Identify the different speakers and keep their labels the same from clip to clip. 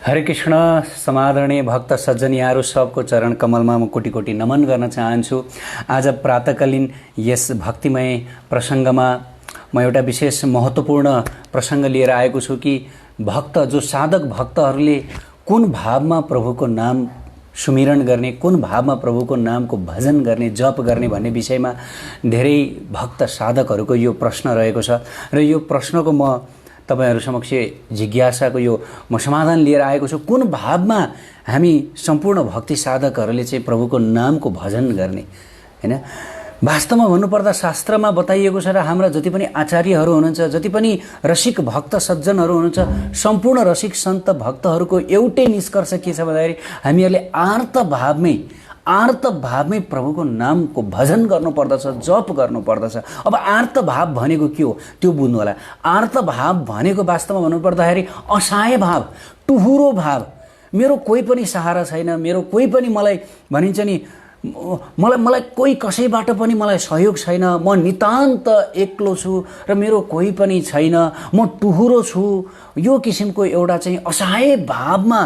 Speaker 1: हरे कृष्ण। समादरणीय भक्त सज्जन यहाँहरू सबको चरण कमलमा म कोटि कोटि नमन गर्न चाहन्छु। आज प्रातःकालीन यस भक्तिमय प्रसङ्गमा म एउटा विशेष महत्त्वपूर्ण प्रसङ्ग लिएर आएको छु कि भक्त जो साधक भक्तहरूले कुन भावमा प्रभुको नाम सुमिरण गर्ने, कुन भावमा प्रभुको नामको भजन गर्ने, जप गर्ने भन्ने विषयमा धेरै भक्त साधकहरूको यो प्रश्न रहेको छ र यो प्रश्नको म तपाईहरु समक्ष जिज्ञासाको यो म समाधान लिएर आएको छु। कुन भावमा हामी सम्पूर्ण भक्ति साधकहरूले चाहिँ प्रभुको नामको भजन गर्ने, हैन? वास्तवमा भन्नुपर्दा शास्त्रमा बताइएको छ र हाम्रा जति पनि आचार्यहरू हुनुहुन्छ, जति पनि रसिक भक्त सज्जनहरू हुनुहुन्छ, सम्पूर्ण रसिक सन्त भक्तहरूको एउटै निष्कर्ष के छ भन्दाखेरि हामीहरूले आर्त भावमै प्रभुको नामको भजन गर्नुपर्दछ, जप गर्नुपर्दछ। अब आर्त भाव भनेको के हो त्यो बुझ्नु होला। आर्त भाव भनेको वास्तवमा भन्नुपर्दाखेरि असहाय भाव, टुहुरो भाव। मेरो कोही पनि सहारा छैन, मेरो कोही पनि मलाई भनिन्छ नि मलाई कोही कसैबाट पनि मलाई सहयोग छैन, म नितान्त एक्लो छु र मेरो कोही पनि छैन, म टुहुरो छु। यो किसिमको एउटा चाहिँ असहाय भावमा,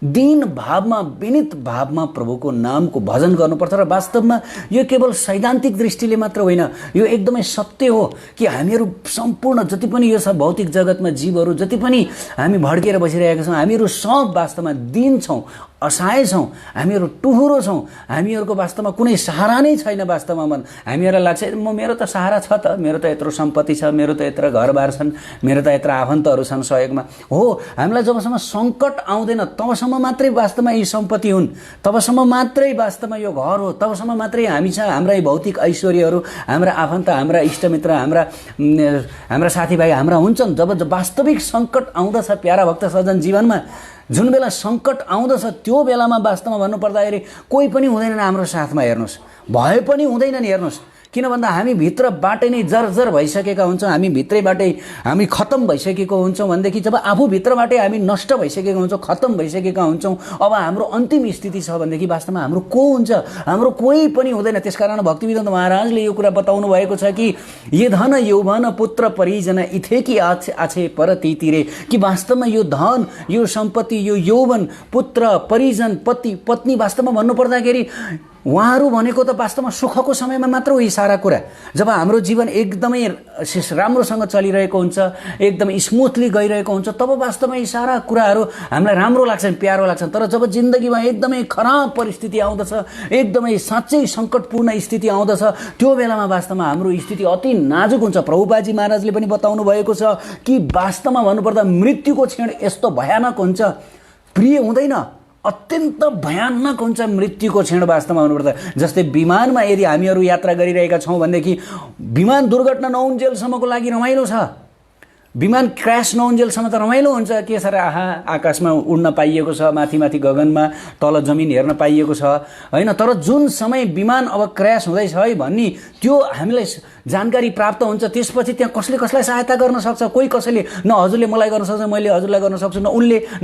Speaker 1: दीन भावमा, विनित भावमा प्रभुको नामको भजन गर्नुपर्छ। र वास्तवमा यो केवल सैद्धान्तिक दृष्टिले मात्र होइन, यो एकदमै सत्य हो कि हामीहरू सम्पूर्ण जति पनि यो सब भौतिक जगतमा जीवहरू जति पनि हामी भड्किएर बसिरहेका छौँ, हामीहरू सब वास्तवमा दीन छौँ, असहाय छौँ, हामीहरू टुहुरो छौँ, हामीहरूको वास्तवमा कुनै सहारा नै छैन। वास्तवमा हामीहरूलाई लाग्छ मेरो त सहारा छ त, मेरो त यत्रो सम्पत्ति छ, मेरो त यत्रो घरबार छन्, मेरो त यत्रो आफन्तहरू छन् सहयोगमा। हो, हामीलाई जबसम्म सङ्कट आउँदैन तबसम्म मात्रै वास्तवमा यी सम्पत्ति हुन्, तबसम्म मात्रै वास्तवमा यो घर हो, तबसम्म मात्रै हामी छ हाम्रा भौतिक ऐश्वर्यहरू, हाम्रा आफन्त, हाम्रा इष्टमित्र, हाम्रा साथीभाइ हाम्रा हुन्छन्। जब वास्तविक सङ्कट आउँदछ प्यारा भक्त सज्जन जीवनमा, जुन बेला सङ्कट आउँदछ त्यो बेलामा वास्तवमा भन्नुपर्दाखेरि कोही पनि हुँदैन हाम्रो साथमा। हेर्नुहोस्, भए पनि हुँदैनन्। हेर्नुहोस्, किन भन्दा हामी भित्रबाटै नै जर्जर भइसकेका हुन्छौँ, हामी भित्रैबाटै हामी खतम भइसकेको हुन्छौँ। भनेदेखि जब आफू भित्रबाटै हामी नष्ट भइसकेका हुन्छौँ, खतम भइसकेका हुन्छौँ, अब हाम्रो अन्तिम स्थिति छ भनेदेखि वास्तवमा हाम्रो को हुन्छ? हाम्रो कोही पनि हुँदैन। त्यसकारण भक्तिवेदान्त महाराजले यो कुरा बताउनु भएको छ कि ये धन यौवन पुत्र परिजन इथेकी आछे पर तीतिरे, कि वास्तवमा यो धन, यो सम्पत्ति, यो यौवन, पुत्र, परिजन, पति, पत्नी, वास्तवमा भन्नुपर्दाखेरि उहाँहरू भनेको त वास्तवमा सुखको समयमा मात्र हो। यी सारा कुरा जब हाम्रो जीवन एकदमै राम्रोसँग चलिरहेको हुन्छ, एकदमै स्मुथली गइरहेको हुन्छ, तब वास्तवमा यी सारा कुराहरू हामीलाई राम्रो लाग्छन्, प्यारो लाग्छन्। तर जब जिन्दगीमा एकदमै खराब परिस्थिति आउँदछ, एकदमै साँच्चै सङ्कटपूर्ण स्थिति आउँदछ, त्यो बेलामा वास्तवमा हाम्रो स्थिति अति नाजुक हुन्छ। प्रभुपादजी महाराजले पनि बताउनु भएको छ कि वास्तवमा भन्नुपर्दा मृत्युको क्षण यस्तो भयानक हुन्छ, प्रिय हुँदैन, अत्यन्त भयानक हुन्छ मृत्युको क्षण वास्तवमा भन्नुपर्दा। जस्तै विमानमा यदि हामीहरू यात्रा गरिरहेका छौँ भनेदेखि विमान दुर्घटना नहुन्जेलसम्मको लागि रमाइलो छ, विमान क्रास नहुन्जेलसम्म त रमाइलो हुन्छ। के छ र, आकाशमा उड्न पाइएको छ, माथि माथि गगनमा, तल जमिन हेर्न पाइएको छ, होइन? तर जुन समय विमान अब क्रास हुँदैछ है भन्ने त्यो हामीलाई जानकारी प्राप्त हुन्छ, त्यसपछि त्यहाँ कसले कसलाई सहायता गर्न सक्छ? कोही कसैले, न हजुरले मलाई गर्न सक्छ, मैले हजुरलाई गर्न सक्छु, न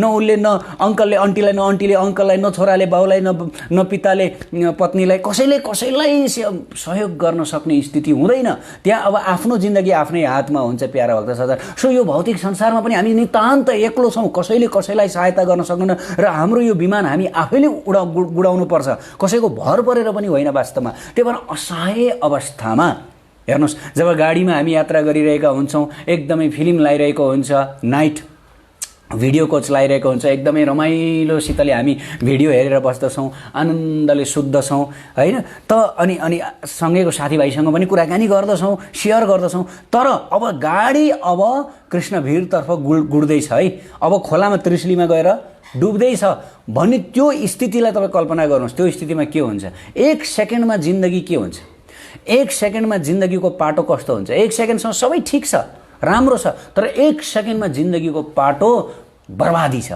Speaker 1: उसले न अङ्कलले आन्टीलाई, न आन्टीले अङ्कललाई, न छोराले बाउलाई, न पिताले पत्नीलाई, कसैलाई सहयोग गर्न सक्ने स्थिति हुँदैन। त्यहाँ अब आफ्नो जिन्दगी आफ्नै हातमा हुन्छ प्यारा भक्त सज्जन। सो यो भौतिक संसारमा पनि हामी नितान्त एक्लो छौँ, कसैले कसैलाई सहायता गर्न सक्दैन। र हाम्रो यो विमान हामी आफैले उडाउनु पर्छ, कसैको भर परेर पनि होइन वास्तवमा। त्यही भएर असहाय अवस्थामा हेर्नुहोस्, जब गाडीमा हामी यात्रा गरिरहेका हुन्छौँ, एकदमै फिल्म लगाइरहेको हुन्छ, नाइट भिडियो कोच लगाइरहेको हुन्छ, एकदमै रमाइलोसितले हामी भिडियो हेरेर बस्दछौँ, आनन्दले सुत्दछौँ, होइन त? अनि सँगैको साथीभाइसँग पनि कुराकानी गर्दछौँ, सेयर गर्दछौँ। तर अब गाडी अब कृष्णभिरतर्फ गुड्दैछ है, अब खोलामा त्रिशुलीमा गएर डुब्दैछ भन्ने त्यो स्थितिलाई तपाईँ कल्पना गर्नुहोस्। त्यो स्थितिमा के हुन्छ? एक सेकेन्डमा जिन्दगी के हुन्छ? एक सेकेन्डमा जिन्दगीको पाटो कस्तो हुन्छ? एक सेकेन्डसम्म सबै ठिक छ, राम्रो छ, तर एक सेकेन्डमा जिन्दगीको पाटो बर्बादी छ।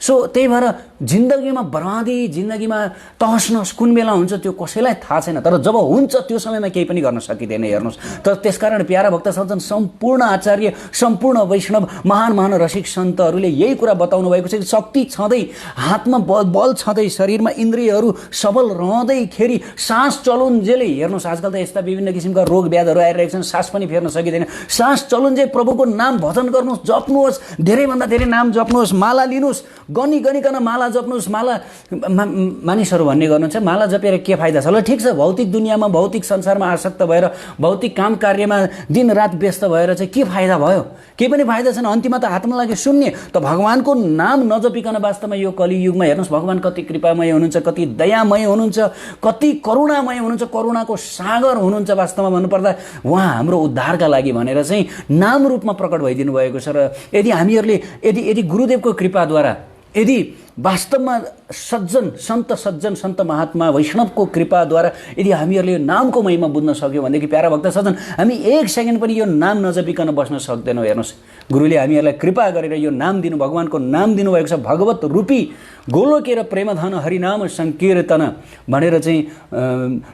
Speaker 1: सो त्यही भएर जिन्दगीमा बर्बादी, जिन्दगीमा तहस-नहस कुन बेला हुन्छ त्यो कसैलाई थाहा छैन, तर जब हुन्छ त्यो समयमा केही पनि गर्न सकिँदैन। हेर्नुहोस्, तर त्यसकारण प्यारा भक्त सज्जन, सम्पूर्ण आचार्य, सम्पूर्ण वैष्णव, महान महान रसिक सन्तहरूले यही कुरा बताउनु भएको छ कि शक्ति छँदै, हातमा बल छँदै, शरीरमा इन्द्रियहरू सबल रहँदैखेरि सास चलुन्जेलै, हेर्नुहोस् आजकल त यस्ता विभिन्न किसिमका रोग व्याधहरू आइरहेका छन्, सास पनि फेर्न सकिँदैन। सास चलुन्जे प्रभुको नाम भजन गर्नुहोस्, जप्नुहोस्, धेरैभन्दा धेरै नाम जप्नुहोस्, माला लिनुहोस्, गनिकन माला जप्नुहोस्। माला मानिसहरू भन्ने गर्नुहुन्छ माला जपेर के फाइदा छ? ल ठिक छ, भौतिक दुनियाँमा, भौतिक संसारमा आसक्त भएर, भौतिक काम कार्यमा दिनरात व्यस्त भएर चाहिँ के फाइदा भयो? केही पनि फाइदा छैन। अन्तिममा त हातमा लाग्यो शून्य। त भगवानको नाम नजपिकन वास्तवमा यो कलियुगमा हेर्नुहोस्, भगवान कति कृपामय हुनुहुन्छ, कति दयामय हुनुहुन्छ, कति करुणामय हुनुहुन्छ, करुणाको सागर हुनुहुन्छ। वास्तवमा भन्नुपर्दा उहाँ हाम्रो उद्धारका लागि भनेर चाहिँ नाम रूपमा प्रकट भइदिनु भएको छ। र यदि हामीहरूले यदि गुरुदेवको कृपाद्वारा, यदि वास्तवमा सन्त महात्मा वैष्णवको कृपाद्वारा यदि हामीहरूले नामको महिमा बुझ्न सक्यौँ भनेदेखि प्यारा भक्त सज्जन, हामी एक सेकेन्ड पनि यो नाम नजपिकन बस्न सक्दैनौँ। हेर्नुहोस्, गुरुले हामीहरूलाई कृपा गरेर यो नाम दिनु, भगवानको नाम दिनुभएको छ। भगवत रूपी गोलोकेर प्रेमधन हरिनाम सङ्कीर्तन भनेर चाहिँ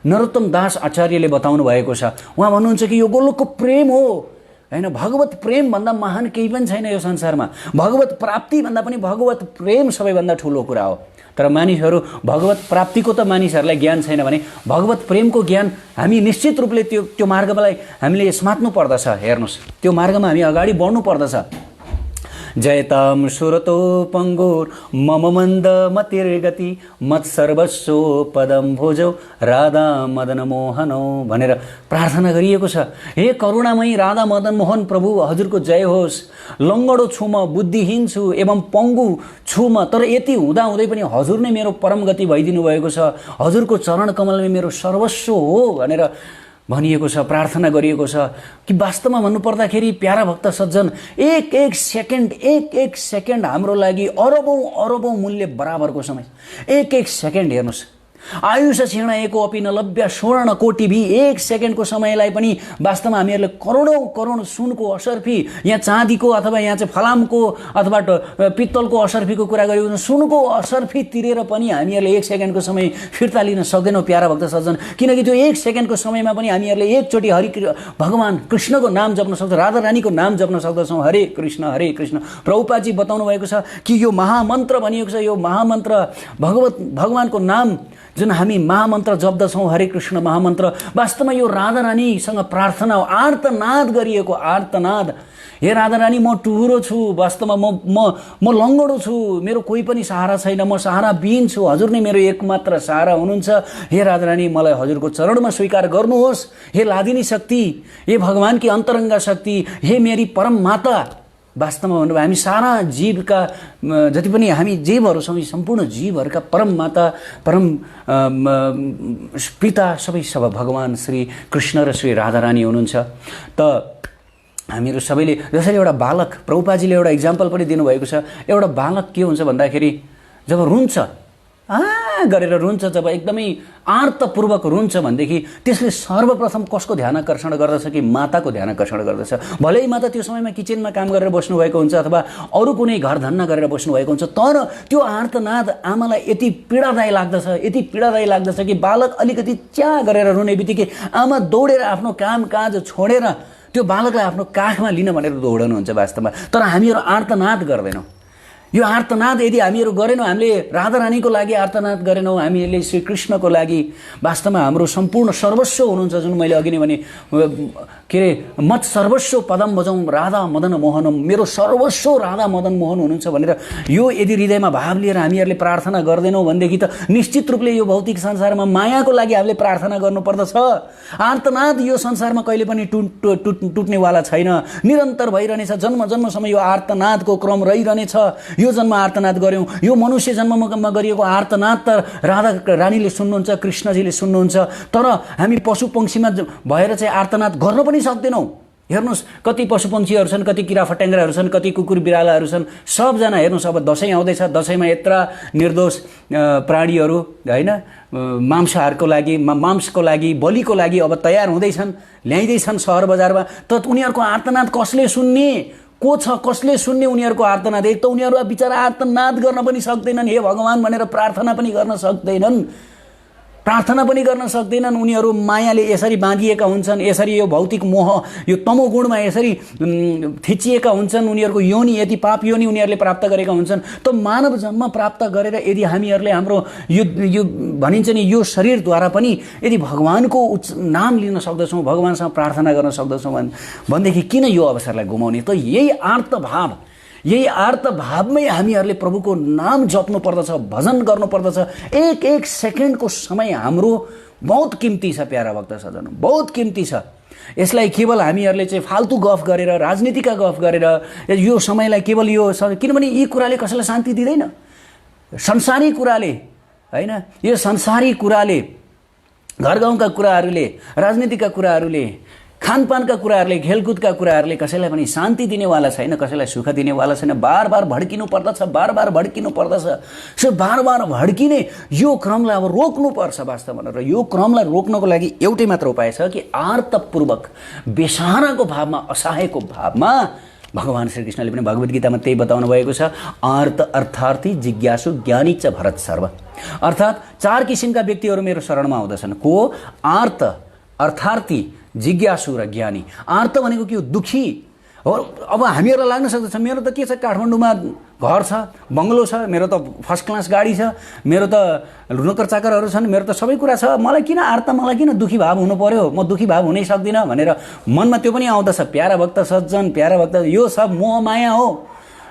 Speaker 1: नरोत्तम दास आचार्यले बताउनु भएको छ। उहाँ भन्नुहुन्छ कि यो गोलोकको प्रेम हो, हैन? भगवत प्रेम भन्दा महान केही पनि छैन यो संसारमा। भगवत प्राप्ति भन्दा पनि भगवत प्रेम सबैभन्दा ठुलो कुरा हो। तर मानिसहरू भगवत प्राप्तिको त मानिसहरूलाई ज्ञान छैन भने भगवत प्रेमको ज्ञान हामी निश्चित रूपले त्यो मार्गलाई हामीले समात्नु पर्दछ। हेर्नुहोस्, त्यो मार्गमा हामी अगाडि बढ्नु पर्दछ। जयताम सुरतो पङ्गुर मम मन्द मतिर्गति मत्सर्वस्व पदम भोजौ राधा मदन मोहनौ भनेर प्रार्थना गरिएको छ। हे करुणामयी राधा मदन मोहन प्रभु, हजुरको जय होस्। लङ्गडो छु म, बुद्धिहीन छु एवं पङ्गु छु म, तर यति हुँदाहुँदै पनि हजुर नै मेरो परम गति भइदिनु भएको छ। हजुरको चरण कमलमै मेरो सर्वस्व हो भनेर भनिएको छ, प्रार्थना गरिएको छ। कि वास्तवमा भन्नुपर्दाखेरि प्यारा भक्त सज्जन, एक एक सेकेन्ड हाम्रो लागि अरबौं मूल्य बराबरको समय। एक सेकेन्ड हेर्नुहोस्, आयुष क्षीण एको अपि न लभ्य स्वर्ण कोटि भी। एक सेकेन्डको समयलाई पनि वास्तवमा हामीहरूले करोडौं सुनको असर्फी, यहाँ चाँदीको अथवा यहाँ चाहिँ फलामको अथवा पित्तलको असर्फीको कुरा गरेको, सुनको असर्फी तिरेर पनि हामीहरूले एक सेकेन्डको समय फिर्ता लिन सक्दैनौँ प्यारा भक्त सज्जन। किनकि त्यो एक सेकेन्डको समयमा पनि हामीहरूले एकचोटि भगवान कृष्णको नाम जप्न सक्छौँ, राधा रानीको नाम जप्न सक्दछौँ। हरे कृष्ण। प्रभुपादजी बताउनु भएको छ कि यो महामन्त्र भनिएको छ, यो महामन्त्र भगवानको नाम जुन हामी महामन्त्र जप्दछौँ, हरे कृष्ण महामन्त्र, वास्तवमा यो राधा रानीसँग प्रार्थना हो, आर्तनाद गरिएको आर्तनाद। हे राधा रानी, म टुहुरो छु, वास्तवमा म लङ्गडो छु, मेरो कोही पनि सहारा छैन, म सहाराविहीन छु, हजुर नै मेरो एकमात्र सहारा हुनुहुन्छ। हे राधा रानी, मलाई हजुरको चरणमा स्वीकार गर्नुहोस्। हे लादिनी शक्ति, हे भगवानकी अन्तरङ्ग शक्ति, हे मेरी परम माता। वास्तवमा भन्नु हामी सारा जीवका जति पनि हामी जीवहरू छौँ, सम्पूर्ण जीवहरूका परम माता, परम पिता सबै भगवान श्री कृष्ण र श्री राधा रानी हुनुहुन्छ। त हामीहरू सबैले जसरी एउटा बालक, प्रभुपादजीले एउटा इक्जाम्पल पनि दिनुभएको छ। एउटा बालक के हुन्छ भन्दाखेरि जब रुन्छ, गरेर रुन्छ, जब एकदमै आर्तपूर्वक रुन्छ भनेदेखि त्यसले सर्वप्रथम कसको ध्यान आकर्षण गर्दछ कि माताको ध्यान आकर्षण गर्दछ। भलै माता त्यो समयमा किचनमा काम गरेर बस्नुभएको हुन्छ अथवा अरू कुनै घर धन्ना गरेर बस्नुभएको हुन्छ, तर त्यो आर्तनाद आमालाई यति पीडादायी लाग्दछ कि बालक अलिकति च्या गरेर रुने बित्तिकै आमा दौडेर आफ्नो कामकाज छोडेर त्यो बालकलाई आफ्नो काखमा लिन भनेर दौडनुहुन्छ वास्तवमा। तर हामीहरू आर्तनाद गर्दैनौँ। यो आर्तनाद यदि हामीहरू गरेनौँ, हामीले राधा रानीको लागि आर्तनाद गरेनौँ, हामीले श्रीकृष्णको लागि, वास्तवमा हाम्रो सम्पूर्ण सर्वस्व हुनुहुन्छ। जुन मैले अघि नै भने के अरे, मत सर्वस्व पदम भजौँ राधा मदन मोहनम, मेरो सर्वस्व राधा मदन मोहन हुनुहुन्छ भनेर यो यदि हृदयमा भाव लिएर हामीहरूले प्रार्थना गर्दैनौँ भनेदेखि त निश्चित रूपले यो भौतिक संसारमा मायाको लागि हामीले प्रार्थना गर्नुपर्दछ। आर्तनाद यो संसारमा कहिले पनि टुट्नेवाला छैन, निरन्तर भइरहनेछ। जन्मसम्म यो आर्तनादको क्रम रहिरहनेछ। यो जन्म आर्तनाद गऱ्यौँ, यो मनुष्य जन्ममा गरिएको आर्तनाद त राधा रानीले सुन्नुहुन्छ, कृष्णजीले सुन्नुहुन्छ, तर हामी पशु पक्षीमा भएर चाहिँ आर्तनाद गर्न पनि सक्दैनौँ। हेर्नुहोस्, कति पशु पक्षीहरू छन्, कति किरा फट्याङ्ग्राहरू छन्, कति कुकुर बिरालाहरू छन्, सबजना हेर्नुहोस्। अब दसैँ आउँदैछ, दसैँमा यत्र निर्दोष प्राणीहरू होइन मांसको लागि बलिको लागि अब तयार हुँदैछन्, ल्याइँदैछन् सहर बजारमा। त उनीहरूको आर्तनाद कसले सुन्ने? को छ, कसले सुन्ने उनीहरूको आर्तनाद? एक त उनीहरू बिचरा आर्तनाद गर्न पनि सक्दैनन्, हे भगवान् भनेर प्रार्थना पनि गर्न सक्दैनन्, उनीहरू मायाले यसरी बाँधिएका हुन्छन्, यसरी यो भौतिक मोह, यो तमो गुणमा यसरी थिचिएका हुन्छन्। उनीहरूको योनि, यति पाप योनि उनीहरूले प्राप्त गरेका हुन्छन्। त मानव जन्म प्राप्त गरेर यदि हामीहरूले हाम्रो यो भनिन्छ नि यो शरीरद्वारा पनि यदि भगवानको नाम लिन सक्दछौँ, भगवानसँग प्रार्थना गर्न सक्दछौँ भनेदेखि किन यो अवसरलाई गुमाउने? त यही आर्तभावमै हामीहरूले प्रभुको नाम जप्नु पर्दछ, भजन गर्नु पर्दछ। एक एक सेकेन्डको समय हाम्रो बहुत किम्ती छ प्यारा भक्त सजन, बहुत किम्ती छ। यसलाई केवल हामीहरूले चाहिँ फाल्तु गफ गरेर, राजनीतिका गफ गरेर यो समयलाई केवल यो, किनभने यी कुराले कसैलाई शान्ति दिँदैन। संसारी कुराले होइन, यो संसारी कुराले, घर गाउँका कुराहरूले, राजनीतिका कुराहरूले, खानपानका कुराहरूले, खेलकुदका कुराहरूले कसैलाई पनि शान्ति दिनेवाला छैन, कसैलाई सुख दिनेवाला छैन। बार बार भड्किनु पर्दछ, बार बार भड्किनु पर्दछ। सो बार बार भड्किने यो क्रमलाई अब रोक्नुपर्छ वास्तवमा। र यो क्रमलाई रोक्नको लागि एउटै मात्र उपाय छ कि आर्तपूर्वक, बेसाराको भावमा, असहायको भावमा भगवान श्रीकृष्णले पनि भगवद् गीतामा त्यही बताउनु भएको छ। आर्त अर्थार्थी जिज्ञासु ज्ञानी च भरत सर्व। अर्थात् 4 किसिमका व्यक्तिहरू मेरो शरणमा आउँदछन्। को? आर्त, अर्थार्थी, जिज्ञासु र ज्ञानी। आर्त भनेको के हो? दुखी हो। अब हामीहरूलाई लाग्न सक्दछ मेरो त के छ, काठमाडौँमा घर छ, बङ्गलो छ, मेरो त फर्स्ट क्लास गाडी छ, मेरो त नोकर चाकरहरू छन्, मेरो त सबै कुरा छ, मलाई किन आर्त, मलाई किन दुखी भाव हुनु पर्यो, म दुखी भाव हुनै सक्दिनँ भनेर मनमा त्यो पनि आउँदछ। प्यारा भक्त सज्जन, प्यारा भक्त, यो सब मोह माया हो।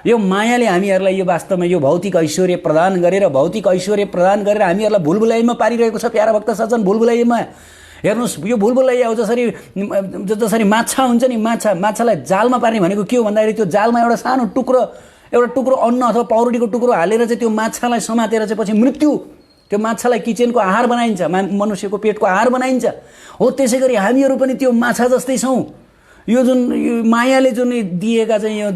Speaker 1: यो मायाले हामीहरूलाई यो वास्तवमा यो भौतिक ऐश्वर्य प्रदान गरेर हामीहरूलाई भुलभुलाइमा पारिरहेको छ। प्यारा भक्त सज्जन, भुलभुलाइमा हेर्नुहोस्, यो भुलभुलैया हो। जसरी माछा हुन्छ नि, माछालाई जालमा पार्ने भनेको के हो भन्दाखेरि त्यो जालमा एउटा सानो टुक्रो अन्न अथवा पाउरोटीको टुक्रो हालेर चाहिँ त्यो माछालाई समातेर चाहिँ पछि मृत्यु, त्यो माछालाई किचनको आहार बनाइन्छ, मनुष्यको पेटको आहार बनाइन्छ। हो त्यसै गरी हामीहरू पनि त्यो माछा जस्तै छौँ। यो जुन मायाले जुन दिएका चाहिँ यो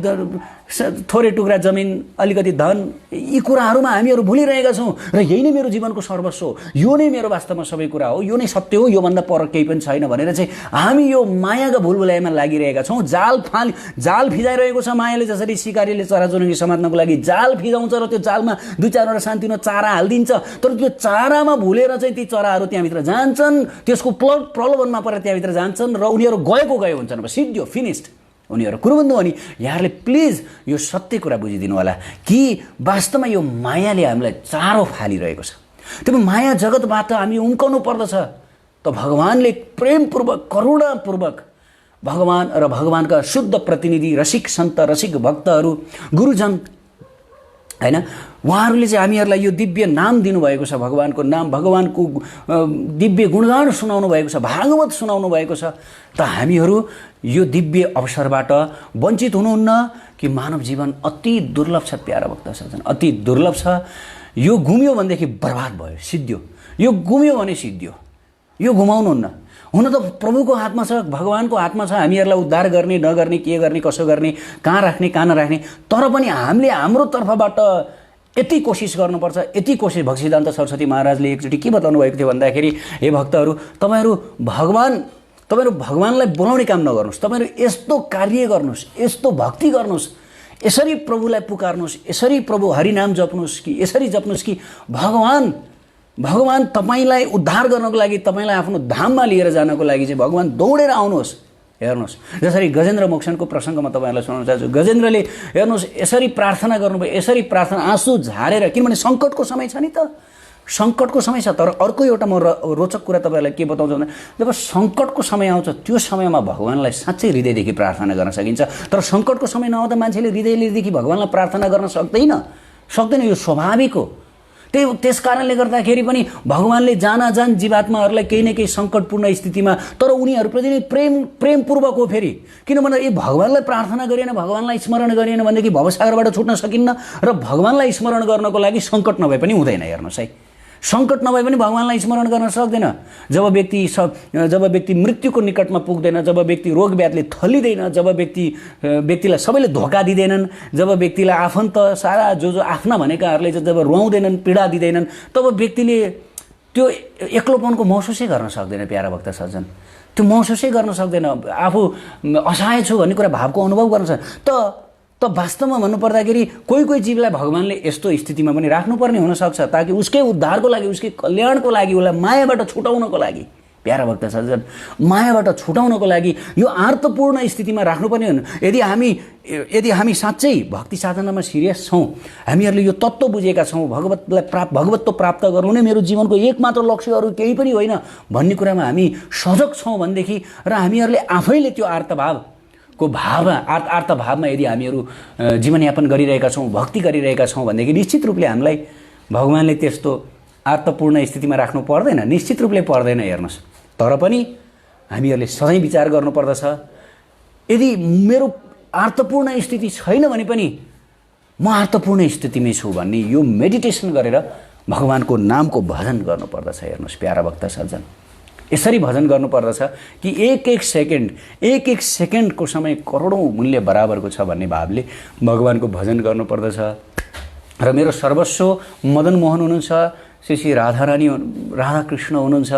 Speaker 1: थोरै टुक्रा जमिन, अलिकति धन, यी कुराहरूमा हामीहरू भुलिरहेका छौँ। र यही नै मेरो जीवनको सर्वस्व हो, यो नै मेरो वास्तवमा सबै कुरा हो, यो नै सत्य हो, योभन्दा पर केही पनि छैन भनेर चाहिँ हामी यो मायाका भुलभुलाइमा लागिरहेका छौँ। जाल फिजाइरहेको छ मायाले। जसरी सिकारीले चराचुरुङ्गी समात्नको लागि जाल फिजाउँछ र त्यो जालमा 2-4वटा सानोतिनो चारा हालिदिन्छ, तर त्यो चारामा भुलेर चाहिँ ती चराहरू त्यहाँभित्र जान्छन्, त्यसको प्रलोभनमा परेर त्यहाँभित्र जान्छन् र उनीहरू गएको हुन्छन्। अब सिद्धियो, फिनिस्ड उनीहरू। कुरो भन्नु भने यहाँहरूले प्लिज यो सत्य कुरा बुझिदिनु होला कि वास्तवमा यो मायाले हामीलाई चारो फालिरहेको छ। त्यो माया जगतबाट हामी उम्काउनु पर्दछ। त भगवानले प्रेमपूर्वक, करुणापूर्वक भगवान र भगवानका शुद्ध प्रतिनिधि, रसिक सन्त, रसिक भक्तहरू, गुरुजन होइन, उहाँहरूले चाहिँ हामीहरूलाई यो दिव्य नाम दिनुभएको छ, भगवानको नाम, भगवानको दिव्य गुणगान सुनाउनु भएको छ, भागवत सुनाउनु भएको छ। त हामीहरू यो दिव्य अवसरबाट वञ्चित हुनुहुन्न कि? मानव जीवन अति दुर्लभ छ प्यारा भक्त सज्जन, अति दुर्लभ छ। यो गुम्यो भनेदेखि बर्बाद भयो, सिद्धियो। यो गुम्यो भने सिद्धियो, यो गुमाउनुहुन्न। हुन त प्रभुको हातमा छ, भगवानको हातमा छ हामीहरूलाई उद्धार गर्ने, नगर्ने, के गर्ने, कसो गर्ने, कहाँ राख्ने, कहाँ नराख्ने। तर पनि हामीले हाम्रो तर्फबाट यति कोसिस गर्नुपर्छ, यति कोसिस। भक्तिसिद्धान्त सरस्वती महाराजले एकचोटि के बताउनु भएको थियो भन्दाखेरि, हे भक्तहरू, तपाईँहरू भगवानलाई बोलाउने काम नगर्नुहोस्, तपाईँहरू यस्तो कार्य गर्नुहोस्, यस्तो भक्ति गर्नुहोस्, यसरी प्रभुलाई पुकार्नुहोस्, यसरी प्रभु हरिनाम जप्नुहोस् कि यसरी जप्नुहोस् कि भगवान तपाईँलाई उद्धार गर्नको लागि, तपाईँलाई आफ्नो धाममा लिएर जानको लागि चाहिँ भगवान दौडेर आउनुहोस्। हेर्नुहोस्, जसरी गजेन्द्र मोक्षणको प्रसङ्गमा तपाईँहरूलाई सुनाउन चाहन्छु। गजेन्द्रले हेर्नुहोस् यसरी प्रार्थना गर्नुभयो, यसरी प्रार्थना आँसु झारेर, किनभने सङ्कटको समय छ नि त, सङ्कटको समय छ। तर अर्को एउटा म रोचक कुरा तपाईँहरूलाई के बताउँछु भने, जब सङ्कटको समय आउँछ त्यो समयमा भगवानलाई साँच्चै हृदयदेखि प्रार्थना गर्न सकिन्छ। तर सङ्कटको समय नआउँदा मान्छेले हृदयदेखि भगवानलाई प्रार्थना गर्न सक्दैन, यो स्वाभाविक हो। त्यस कारणले गर्दाखेरि पनि भगवानले जान जीवात्माहरूलाई केही न केही सङ्कटपूर्ण स्थितिमा, तर उनीहरूप्रति नै प्रेमपूर्वक हो फेरि। किनभने यो भगवानलाई प्रार्थना गरिएन, भगवानलाई स्मरण गरिएन भनेदेखि भवसागरबाट छुट्न सकिन्न। र भगवानलाई स्मरण गर्नको लागि सङ्कट नभए पनि हुँदैन। हेर्नुहोस् है, सङ्कट नभए पनि भगवानलाई स्मरण गर्न सक्दैन। जब व्यक्ति मृत्युको निकटमा पुग्दैन, जब व्यक्ति रोग व्याधिले थलिँदैन, जब व्यक्तिलाई सबैले धोका दिँदैनन्, जब व्यक्तिलाई आफन्त सारा जो आफ्ना भनेकाहरूले जब रुवाउँदैनन्, पीडा दिँदैनन्, तब व्यक्तिले त्यो एक्लोपनको महसुसै गर्न सक्दैन। प्यारा भक्त सज्जन, त्यो महसुसै गर्न सक्दैन। आफू असहाय छु भन्ने कुरा भावको अनुभव गर्न सक्छ। त त वास्तवमा भन्नुपर्दाखेरि कोही जीवलाई भगवानले यस्तो स्थितिमा पनि राख्नुपर्ने हुनसक्छ ताकि उसकै उद्धारको लागि, उसकै कल्याणको लागि, उसलाई मायाबाट छुटाउनको लागि, प्यारा भक्त सज्जन, मायाबाट छुटाउनको लागि यो आर्तपूर्ण स्थितिमा राख्नुपर्ने हुन्। यदि हामी साँच्चै भक्ति साधनामा सिरियस छौँ, हामीहरूले यो तत्त्व बुझेका छौँ, भगवत्व प्राप्त गर्नु नै मेरो जीवनको एकमात्र लक्ष्य, अरू केही पनि होइन भन्ने कुरामा हामी सजग छौँ भनेदेखि र हामीहरूले आफैले त्यो आर्तभावमा यदि हामीहरू जीवनयापन गरिरहेका छौँ, भक्ति गरिरहेका छौँ भनेदेखि निश्चित रूपले हामीलाई भगवानले त्यस्तो आर्तपूर्ण स्थितिमा राख्नु पर्दैन, निश्चित रूपले पर्दैन। हेर्नुहोस्, तर पनि हामीहरूले सधैँ विचार गर्नुपर्दछ, यदि मेरो आर्तपूर्ण स्थिति छैन भने पनि म आर्तपूर्ण स्थितिमै छु भन्ने यो मेडिटेसन गरेर भगवानको नामको भजन गर्नुपर्दछ। हेर्नुहोस् प्यारा भक्त सज्जन, यसरी भजन गर्नुपर्दछ कि एक एक सेकेन्डको समय करोडौँ मूल्य बराबरको छ भन्ने भावले भगवानको भजन गर्नुपर्दछ। र मेरो सर्वस्व मदन मोहन हुनुहुन्छ, श्री राधाकृष्ण हुनुहुन्छ,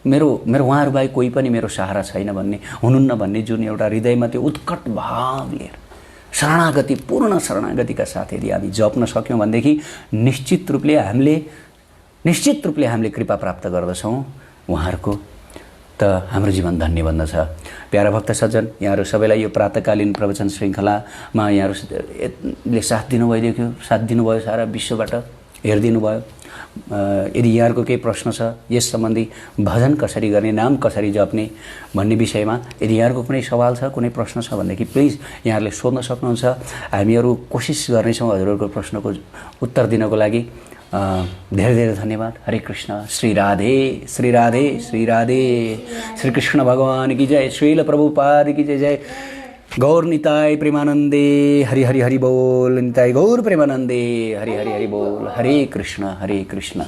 Speaker 1: मेरो उहाँहरू बाहेक कोही पनि मेरो सहारा छैन हुनुहुन्न भन्ने जुन एउटा हृदयमा त्यो उत्कट भाव लिएर शरणागति, पूर्ण शरणागतिका साथ यदि हामी जप्न सक्यौँ भनेदेखि निश्चित रूपले हामीले कृपा प्राप्त गर्दछौँ उहाँहरूको, त हाम्रो जीवन धन्य बन्दछ। प्यारा भक्त सज्जन, यहाँहरू सबैलाई यो प्रातःकालीन प्रवचन श्रृङ्खलामा यहाँहरूले साथ दिनुभयो, सारा विश्वबाट हेरिदिनु भयो। यदि यहाँहरूको केही प्रश्न छ यस सम्बन्धी, भजन कसरी गर्ने, नाम कसरी जप्ने भन्ने विषयमा यदि यहाँहरूको कुनै सवाल छ, कुनै प्रश्न छ भनेदेखि प्लिज यहाँहरूले सोध्न सक्नुहुन्छ। हामीहरू कोसिस गर्नेछौँ हजुरहरूको प्रश्नको उत्तर दिनको लागि। धेरै धेरै धन्यवाद। हरे कृष्ण। श्री राधे श्री राधे श्री राधे। श्री कृष्ण भगवान की जय। श्रील प्रभुपाद की जय। जय गौर निताय प्रेमानंदे। हरि हरि हरि बोल। निताय गौर प्रेमानंदे। हरि हरि हरि बोल। हरे कृष्ण हरे कृष्ण।